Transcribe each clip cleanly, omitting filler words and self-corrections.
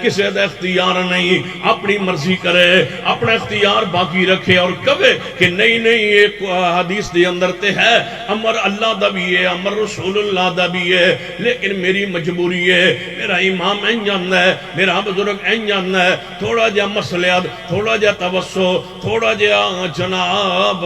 کسی دا اختیار نہیں، اپنی مرضی کرے، اپنا اختیار باقی رکھے اور کہے کہ نہیں نہیں ایک حدیث دے اندر تے ہے امر اللہ دا بھی ہے، امر رسول اللہ دا بھی ہے، لیکن میری مجبوری ہے، میرا امام این جاننا ہے، میرا بزرگ این جاننا ہے، تھوڑا جا مسلیات، تھوڑا جا توسع، تھوڑا جا جناب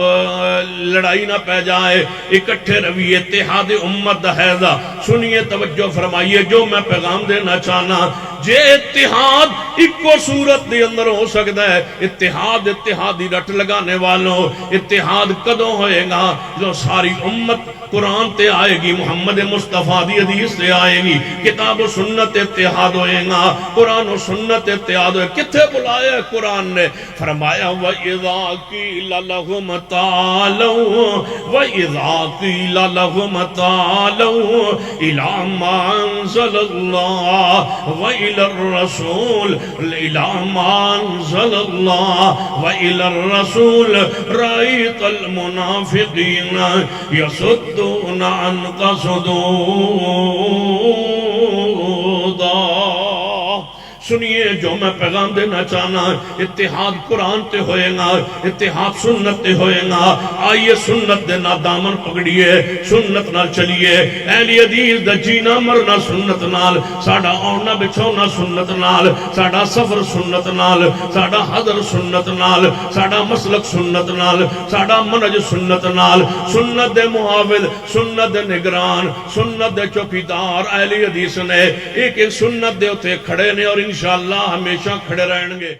لڑائی نہ پہ جائے، اکٹھے رویے، اتحاد امت دا حیضہ۔ سنیے توجہ فرمائیے، جو میں پیغام دینا چاہنا، جے اتحاد ایک صورت دے اندر ہو سکتا ہے، اتحادی رٹ لگانے والوں، اتحاد کدوں ہوئے گا؟ جو ساری امت قرآن تے آئے گی، محمد مصطفیٰ دی حدیث تے آئے گی، کتاب و سنت اتحاد ہوئے گا، قرآن و سنت اتحاد ہوئے گا۔ کتھے بلایا قرآن نے؟ فرمایا وَإِذَا قِيلَ لَهُمْ تَعَالَوْا وَإِذَا قِيلَ لَهُمْ تَعَالَوْا إِلَىٰ مَا أَنزَلَ اللَّهُ وَإِلَى الرَّسُولِ إِلَىٰ مَا أَنزَلَ اللَّهُ وَإِلَى الرَّسُولِ رَأَيْتَ الْمُنَافِقِينَ يَصُدُّونَ عَنْكَ صُدُودًا۔ سنیے، جو میں پیغام دینا چاہنا، اتحاد قرآن تے ہوئے گا، اتحاد سنت تے ہوئے گا۔ آئیے سنت دے نا دامن پکڑیے، سنت نال چلیے، اہل حدیث دا جینا مرنا سنت نال، ساڑا اوڑنا بچھونا سنت نال، ساڑا سفر سنت نال، ساڑا حضر سنت نال، ساڑا مسلک سنت نال، ساڑا منج سنت نال، سنت دے محافظ، سنت دے نگران، سنت دے چوکیدار اہل حدیث نے ایک ایک سنت دے اتے کھڑے نے اور انشاءاللہ ہمیشہ کھڑے رہیں گے۔